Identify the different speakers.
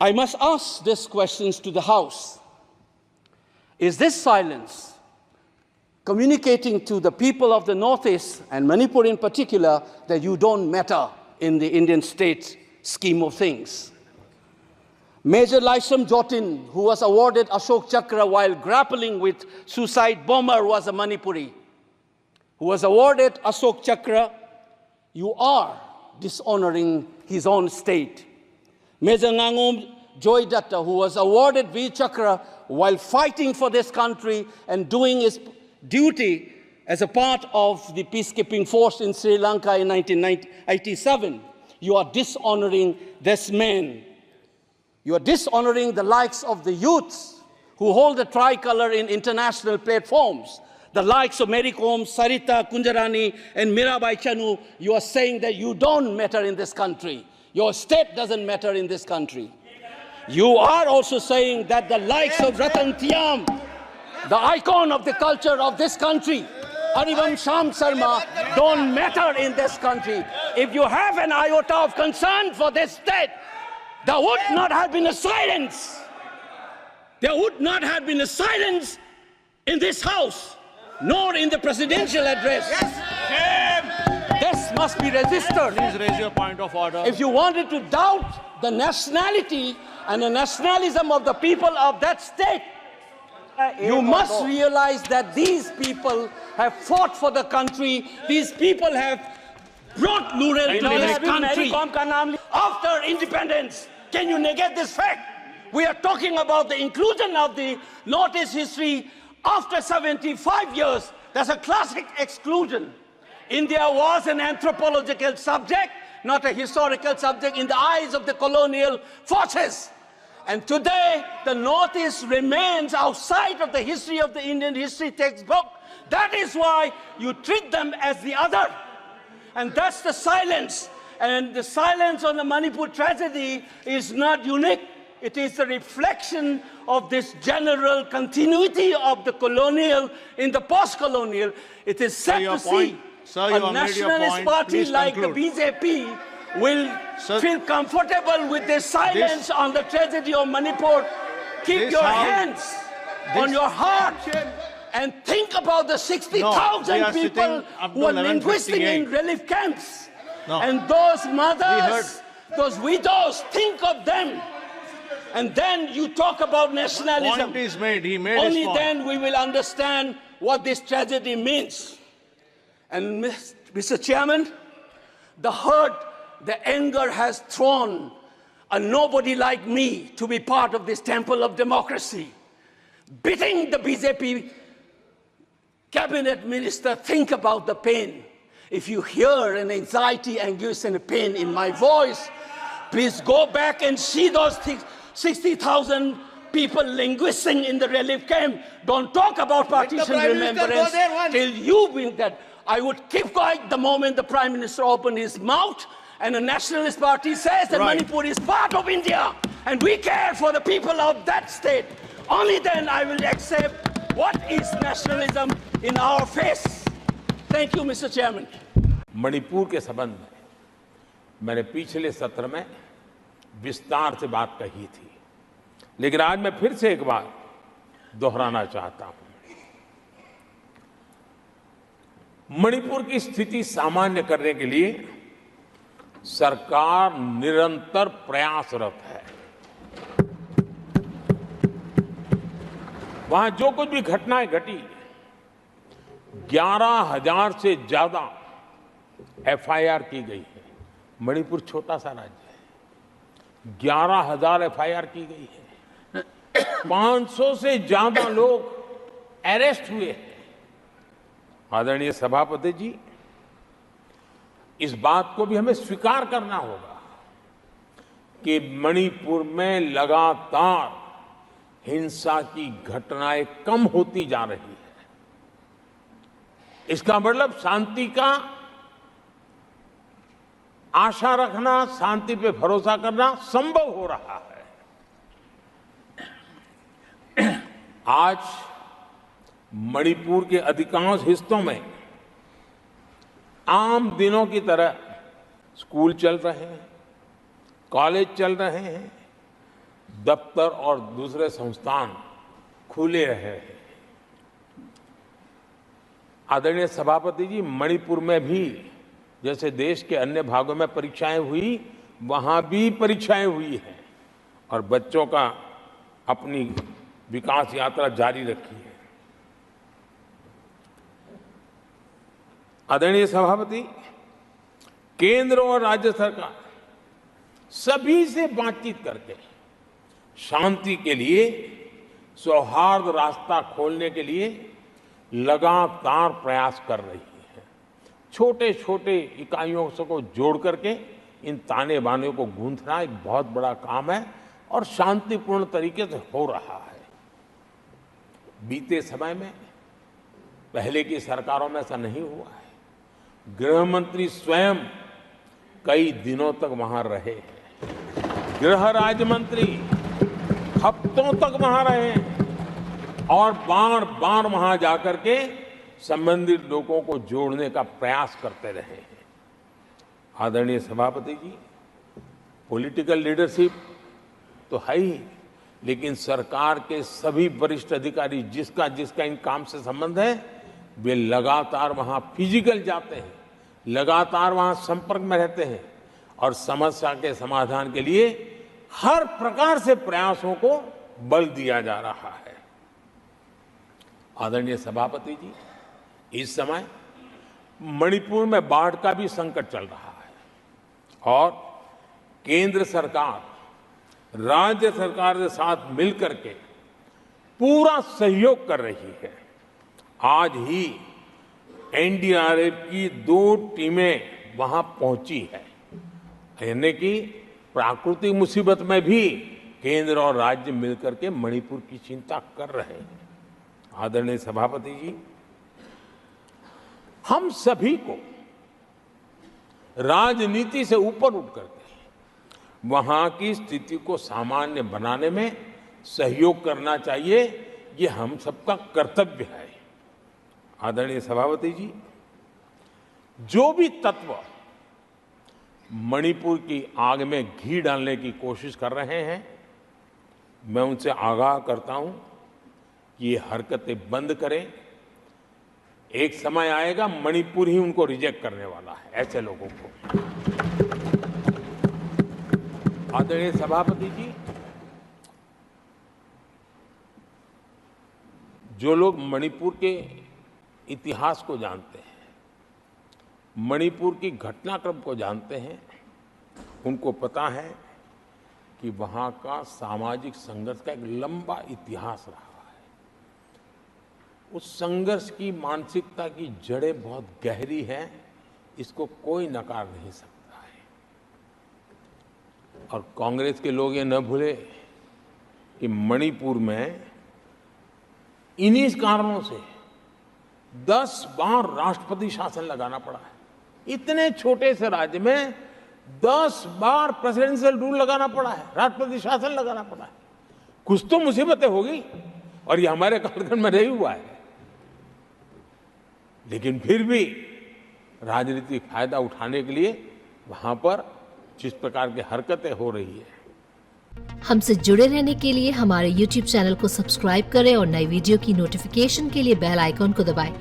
Speaker 1: I must ask these questions to the House. Is this silence communicating to the people of the Northeast, and Manipur in particular, that you don't matter in the Indian state scheme of things? Major Laisam Jotin, who was awarded Ashok Chakra while grappling with suicide bomber, was a Manipuri, who was awarded Ashok Chakra. You are dishonoring his own state. Major Ngangom Joy Datta, who was awarded Veer Chakra while fighting for this country and doing his duty as a part of the peacekeeping force in Sri Lanka in 1987. You are dishonoring this man. You are dishonoring the likes of the youths who hold the tricolor in international platforms. The likes of Mary Kom, Sarita Kunjarani, and Mirabai Chanu. You are saying that you don't matter in this country. Your state doesn't matter in this country. You are also saying that the likes of Ratan Tiam, the icon of the culture of this country, Harivam Sham Sarma, don't matter in this country. If you have an iota of concern for this state, there would not have been a silence. There would not have been a silence in this House, nor in the presidential address. This must be registered.
Speaker 2: Please raise your point of order.
Speaker 1: If you wanted to doubt the nationality and the nationalism of the people of that state, you must realize that these people have fought for the country. These people have brought Lural to this country after independence. Can you negate this fact? We are talking about the inclusion of the Northeast history after 75 years. That's a classic exclusion. India was an anthropological subject, not a historical subject in the eyes of the colonial forces. And today, the Northeast remains outside of the history of the Indian history textbook. That is why you treat them as the other. And that's the silence. And the silence on the Manipur tragedy is not unique. It is a reflection of this general continuity of the colonial in the post-colonial. It is sad to see a nationalist party like the BJP will feel comfortable with this silence on the tragedy of Manipur. Keep your hands on your heart and think about the 60,000 people who are linguistic in relief camps. And those mothers, those widows, think of them. And then you talk about nationalism.
Speaker 2: Point is made. He made
Speaker 1: Only
Speaker 2: his point.
Speaker 1: then we will understand what this tragedy means. And Mr. Chairman, the hurt, the anger has thrown a nobody like me to be part of this temple of democracy. Beating the BJP cabinet minister, think about the pain. If you hear an anxiety, anguish, and a pain in my voice, please go back and see those 60,000 people linguisting in the relief camp. Don't talk about partition remembrance till you bring that. I would keep quiet the moment the Prime Minister opened his mouth and the Nationalist Party says that Manipur is part of India and we care for the people of that state. Only then I will accept what is nationalism in our face. Thank you, Mr. Chairman.
Speaker 3: Manipur के संबंध में मैंने पिछले सत्र में विस्तार से बात कही थी, लेकिन आज मैं फिर से एक बार दोहराना चाहता हूं। मणिपुर की स्थिति सामान्य करने के लिए सरकार निरंतर प्रयासरत है। वहां जो कुछ भी घटनाएं घटी, 11,000 से ज्यादा एफआईआर की गई है। मणिपुर छोटा सा राज्य है, 11,000 एफआईआर की गई है। 500 से ज्यादा लोग अरेस्ट हुए हैं। आदरणीय सभापति जी, इस बात को भी हमें स्वीकार करना होगा कि मणिपुर में लगातार हिंसा की घटनाएं कम होती जा रही है। इसका मतलब शांति का आशा रखना, शांति पे भरोसा करना संभव हो रहा है। आज मणिपुर के अधिकांश हिस्सों में आम दिनों की तरह स्कूल चल रहे हैं, कॉलेज चल रहे हैं, दफ्तर और दूसरे संस्थान खुले रहे हैं। आदरणीय सभापति जी, मणिपुर में भी जैसे देश के अन्य भागों में परीक्षाएं हुई, वहां भी परीक्षाएं हुई हैं और बच्चों का अपनी विकास यात्रा जारी रखी है। आदरणीय सभापति, केंद्र और राज्य सरकार सभी से बातचीत करके शांति के लिए, सौहार्द रास्ता खोलने के लिए लगातार प्रयास कर रही है। छोटे छोटे इकाइयों को जोड़ करके इन ताने बाने को गूंथना एक बहुत बड़ा काम है और शांतिपूर्ण तरीके से हो रहा है। बीते समय में पहले की सरकारों में ऐसा नहीं हुआ है। गृह मंत्री स्वयं कई दिनों तक वहां रहे हैं, गृह राज्य मंत्री हफ्तों तक वहां रहे हैं और बार बार वहां जाकर के संबंधित लोगों को जोड़ने का प्रयास करते रहे हैं। आदरणीय सभापति जी, पॉलिटिकल लीडरशिप तो है ही, लेकिन सरकार के सभी वरिष्ठ अधिकारी जिसका जिसका इन काम से संबंध है, वे लगातार वहां फिजिकल जाते हैं, लगातार वहां संपर्क में रहते हैं और समस्या के समाधान के लिए हर प्रकार से प्रयासों को बल दिया जा रहा है। आदरणीय सभापति जी, इस समय मणिपुर में बाढ़ का भी संकट चल रहा है और केंद्र सरकार राज्य सरकार के साथ मिलकर के पूरा सहयोग कर रही है। आज ही एनडीआरएफ की 2 टीमें वहां पहुंची है, यानी कि प्राकृतिक मुसीबत में भी केंद्र और राज्य मिलकर के मणिपुर की चिंता कर रहे हैं। आदरणीय सभापति जी, हम सभी को राजनीति से ऊपर उठ करके वहां की स्थिति को सामान्य बनाने में सहयोग करना चाहिए, ये हम सबका कर्तव्य है। आदरणीय सभापति जी, जो भी तत्व मणिपुर की आग में घी डालने की कोशिश कर रहे हैं, मैं उनसे आगाह करता हूं कि ये हरकतें बंद करें। एक समय आएगा मणिपुर ही उनको रिजेक्ट करने वाला है, ऐसे लोगों को। आदरणीय सभापति जी, जो लोग मणिपुर के इतिहास को जानते हैं, मणिपुर की घटनाक्रम को जानते हैं, उनको पता है कि वहां का सामाजिक संघर्ष का एक लंबा इतिहास रहा है। उस संघर्ष की मानसिकता की जड़ें बहुत गहरी हैं, इसको कोई नकार नहीं सकता है। और कांग्रेस के लोग ये न भूले कि मणिपुर में इन्हीं कारणों से 10 बार राष्ट्रपति शासन लगाना पड़ा है। इतने छोटे से राज्य में 10 बार प्रेसिडेंशियल रूल लगाना पड़ा है, राष्ट्रपति शासन लगाना पड़ा है। कुछ तो मुसीबतें होगी और ये हमारे कालखंड में नहीं हुआ है, लेकिन फिर भी राजनीतिक फायदा उठाने के लिए वहां पर जिस प्रकार की हरकतें हो रही है।
Speaker 4: हमसे जुड़े रहने के लिए हमारे YouTube चैनल को सब्सक्राइब करें और नई वीडियो की नोटिफिकेशन के लिए बेल आइकॉन को दबाएं।